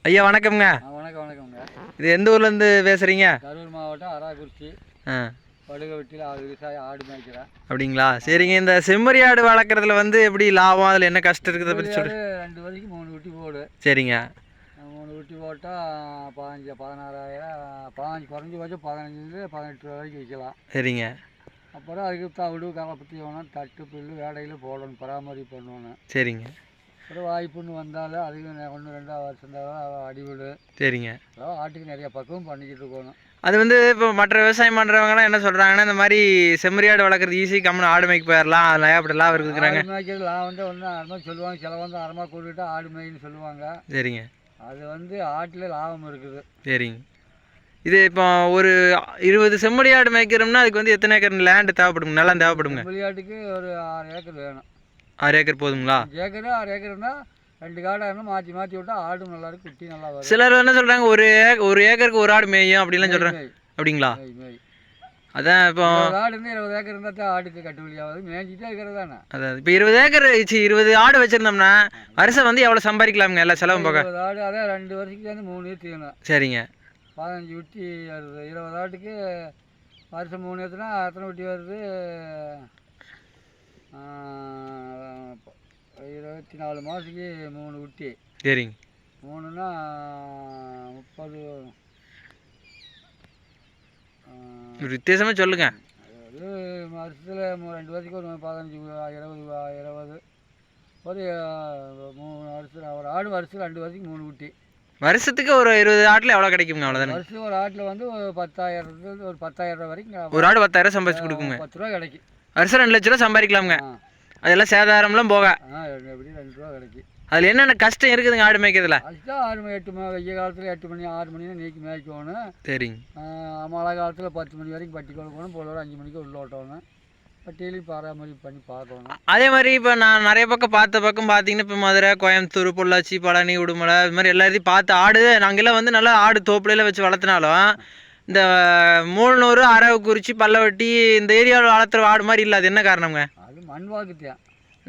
ஐயா வணக்கம்ங்க. வணக்கம்ங்க. இது எந்த ஊர்லேருந்து பேசுகிறீங்க? கரூர் மாவட்டம் அராக்குறிச்சி. படுகவட்டியில் விவசாயம் ஆடு மேய்க்கிறேன். அப்படிங்களா? சரிங்க. இந்த செம்மறி ஆடு வளர்க்குறதுல வந்து எப்படி லாபம், அதில் என்ன கஷ்டம் இருக்குது பற்றி சொல்லு. 2 வரைக்கும் 3 குட்டி போடு. சரிங்க. 3 குட்டி போட்டால் 16,000 15 குறைஞ்சி வச்சு 15 18 வரைக்கும் விற்கலாம். சரிங்க. அப்புறம் அதுக்கு தவிடு கலப்பத்தி வேணும், தட்டு புல்லு வேடையில் போடணும், பராமரிப்பு பண்ணணும். சரிங்க. அப்புறம் வாய்ப்புன்னு வந்தாலும் அதுக்கு 1 2 வருஷம் அடிவிடு. சரிங்க. அதாவது ஆட்டுக்கு நிறைய பக்குவம் பண்ணிக்கிட்டு இருக்கணும். அது வந்து இப்போ மற்ற விவசாயம் பண்ணுறவங்கலாம் என்ன சொல்கிறாங்கன்னா, இந்த மாதிரி செம்மறி ஆடு வளர்க்குறது ஈஸி, கம்முன்னு ஆடு மேய்க்கு போயிடலாம், அதில் அப்படி லாபம் இருக்குதுங்கிறாங்க. ஆடு மேய்க்கிறது லாபம் வந்து ஒன்று அறமாக சொல்லுவாங்க, சில வந்து அறமாக கூட்டிட்டு ஆடு மேய்ன்னு சொல்லுவாங்க. சரிங்க. அது வந்து ஆட்டில் லாபம் இருக்குது. சரிங்க. இது இப்போ ஒரு 20 செம்மறி ஆடு மேய்க்கிறோம்னா அதுக்கு வந்து எத்தனை ஏக்கர் லேண்டு தேவைப்படுங்க, நிலம் தேவைப்படுங்க? செம்மறி ஆட்டுக்கு ஒரு 6 ஏக்கர் வேணும். 6 ஏக்கர் போதுங்களா? 5 ஏக்கர் 6 ஏக்கர்னா 2 காடாக மாற்றி மாற்றி விட்டால் ஆடு நல்லா இருக்கும், குட்டி நல்லா வரும். சிலர் என்ன சொல்கிறாங்க, ஒரு ஏக்கருக்கு ஒரு ஆடு மேயும் அப்படிலாம் சொல்கிறாங்க. அப்படிங்களா? அதான் இப்போ ஆடு இருந்து 20 ஏக்கர் இருந்தால் தான் ஆடுக்கு கட்டுப்படி ஆகுது, மேய்ச்சிட்டே இருக்கிறது தானே. அதான் இப்போ 20 ஏக்கர் 20 ஆடு வச்சுருந்தோம்னா வருஷம் வந்து எவ்வளோ சம்பாதிக்கலாமுங்க எல்லா செலவும் போக? 20 ஆடு அதான் 2 வருஷத்துக்கு வந்து 3 தீவனம். சரிங்க. 15 குட்டி வருது. 20 ஆட்டுக்கு வருஷம் 3 ஏற்றுனா எத்தனை குட்டி வருது? 24 மாதத்துக்கு 3 குட்டி. சரிங்க. 3னா 30. ஒரு வித்தியாசமாக சொல்லுங்கள். அதாவது வருஷத்தில் 2 வருஷத்துக்கு ஒரு 15 20 ஒரு 3 வருஷத்தில் ஒரு ஆடு வருஷத்தில் 2 வருஷத்துக்கு 3 குட்டி. வருஷத்துக்கு ஒரு 20 ஆட்டில் எவ்வளோ கிடைக்குங்க? அவ்வளோதானே. வருஷத்துக்கு ஒரு ஆட்டில் வந்து ஒரு 10,000 ஒரு 10,000 வரைக்கும் ஒரு ஆடு 10,000 சம்பாதிச்சு கொடுக்குங்க. 10 ரூபா கிடைக்கும். வருஷம் 2 லட்ச ரூபா சம்பாதிக்கலாமுங்க. அதெல்லாம் சேதாரம்லாம் போக எப்படி 2 ரூபா கிடைக்கும். அதில் என்னென்ன கஷ்டம் இருக்குதுங்க ஆடு மேய்க்கிறதுல? அதுதான் 6 மணி 8 மணி வெய்ய காலத்தில் 8 மணி 6 மணினா நீக்கி மேய்க்கணும். சரிங்க. மழை காலத்தில் 10 மணி வரைக்கும் பட்டி கொடுக்கணும், பொழுது 5 மணிக்கு உள்ள ஓட்டணும், பட்டியலையும் பராமரிப்பு பண்ணி பார்க்கணும். அதே மாதிரி இப்போ நான் நிறைய பக்கம் பார்த்தீங்கன்னா இப்போ மதுரை, கோயம்புத்தூர், பொள்ளாச்சி, பழனி, உடுமலை இது மாதிரி எல்லாத்தையும் பார்த்து ஆடு நாங்கெல்லாம் வந்து நல்லா ஆடு தோப்புலையில் வச்சு வளர்த்தினாலும் இந்த மூலனூர், அரவக்குறிச்சி, பல்லவட்டி இந்த ஏரியாவில் வளர்த்துற ஆடு மாதிரி இல்லை. அது என்ன காரணங்க? அது மண் வாக்குத்தான்.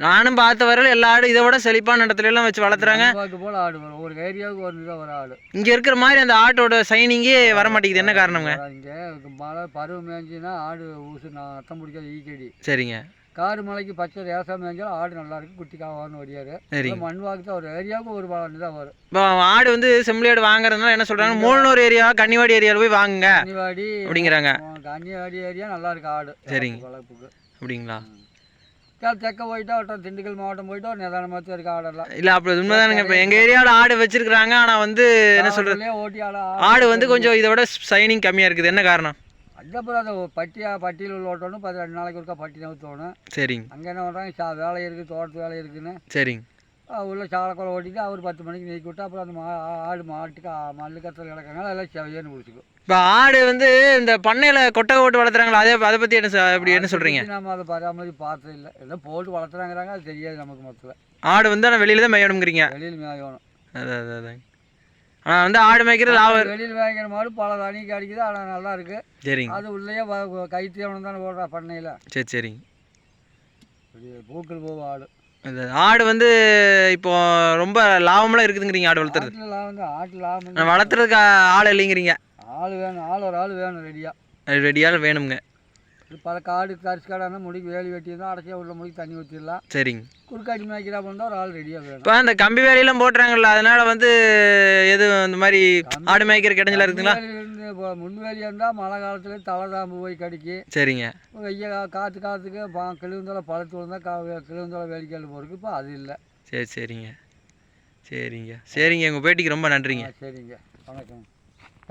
நானும் பார்த்த வரையில் எல்லா ஆடும் இதை விட செழிப்பான இடத்துலலாம் வச்சு வளர்த்துறாங்க. போல் ஆடு வரும், ஒரு ஏரியாவுக்கு ஒரு ஆடு. இங்கே இருக்கிற மாதிரி அந்த ஆட்டோட சைனிங்கே வர மாட்டேங்குது. என்ன காரணங்க? இங்கே மழை பருவம் மேய்ஞ்சின்னா ஆடு ஊசு நத்தம் பிடிக்காது, ஈக்கடி. சரிங்க. காரு மலைக்கு பச்சை ரேசா மேய்ஞ்சாலும் ஆடு நல்லா இருக்கு, குட்டி காவான்னு ஒடியாரு. மண் வாக்கு தான் ஒரு ஏரியாவுக்கு ஒரு ஆடு தான் வரும். இப்போ ஆடு வந்து செம்மறி ஆடு வாங்குறதுனால என்ன சொல்கிறாங்க, மூலனூர் ஏரியா, கன்னிவாடி ஏரியாவில் போய் வாங்குங்க கன்னிவாடி அப்படிங்கிறாங்க. கன்னிவாடி ஏரியா நல்லா இருக்கு ஆடு. சரிங்க. வளர்ப்புக்கு. அப்படிங்களா? தெற்க போயிட்டா திண்டுக்கல் மாவட்டம் போயிட்டா ஒரு நிதானமாக இருக்க ஆடெல்லாம் இல்லை. அப்படி உண்மைதானுங்க. இப்போ எங்கள் ஏரியாவில் ஆடு வச்சிருக்கிறாங்க, ஆனால் வந்து என்ன சொல்கிறது, ஓட்டி ஆடு வந்து கொஞ்சம் இதை விட சைனிங் கம்மியாக இருக்குது. என்ன காரணம்? அதுக்கப்புறம் அதை பட்டியில் உள்ள ஓட்டணும், 2 நாளைக்கு ஒருக்கா பட்டி நவுத்தோணும். சரிங்க. அங்கே என்ன பண்ணுறாங்க, வேலை இருக்குது, தோட்டத்து வேலை இருக்குதுன்னு. சரிங்க. உள்ள சாலக்குறை ஓட்டிட்டு அவர் 10 மணிக்கு நீக்கி விட்டு அப்புறம் அந்த ஆடு மாட்டுக்கு மல்லு கத்தில் கிடக்காங்க, எல்லாம் செவையேன்னு பிடிச்சிக்கும். இப்போ ஆடு வந்து இந்த பண்ணையில் கொட்டை ஓட்டு வளர்த்துறாங்களா, அதை பற்றி என்ன சொல்கிறீங்க? நம்ம அதை பராமரிப்பு பார்த்தது இல்லை, எல்லாம் போட்டு வளர்த்துறாங்கிறாங்க, அது தெரியாது நமக்கு. மொத்தத்தில் ஆடு வந்து ஆனால் வெளியில் தான் மேயணுங்கிறீங்க? வெளியில் மேயணும். அதான். ஆனால் வந்து ஆடு மேய்க்கிறது லாபம். வெளியில் மேய்க்கிற மாடு பல தண்ணிக்கு அடிக்குது, ஆனால் நல்லா இருக்குது. சரிங்க. அது உள்ளேயே கைத்தீவனம் தானே போடுறா பண்ணையில். சரிங்க. பூக்கள் போகும் ஆடு. ஆடு வந்து இப்போ ரொம்ப லாபமெல்லாம் இருக்குதுங்கிறீங்க ஆடு வளர்த்துறது? ஆட்டில் லாபம் வளர்த்துறதுக்கு ஆள் இல்லைங்கிறீங்க? ஆள் வேணும், ஒரு ஆள் வேணும் ரெடியாக வேணுங்க. பல காடு தரிசு காடானா முடிக்கு வேலி வெட்டி இருந்தால் அடைச்சியா உள்ள முடிக்கு தண்ணி ஊற்றிடலாம். சரிங்க. குறுக்காட்டி மேய்க்கிறா பண்ணால் ஒரு ஆள் ரெடியாக வேணும். இப்போ அந்த கம்பி வேலையெல்லாம் போட்டுறாங்கல்ல, அதனால வந்து எதுவும் இந்த மாதிரி ஆடு மேய்க்கிற கிடைஞ்சலாம் இருக்குங்களா? முன் வேலியாக இருந்தால் மழை காலத்தில் தலை தாம்பு போய் கடிக்கு. சரிங்க. வெய்ய காற்றுக்கு கிழிவுந்தோலை பழத்து விழுந்தால் கிழிவுந்தோலை வேலிக்கால் போகிறதுக்கு இப்போ அது இல்லை. சரிங்க. உங்கள் பேட்டிக்கு ரொம்ப நன்றிங்க. சரிங்க, வணக்கம்.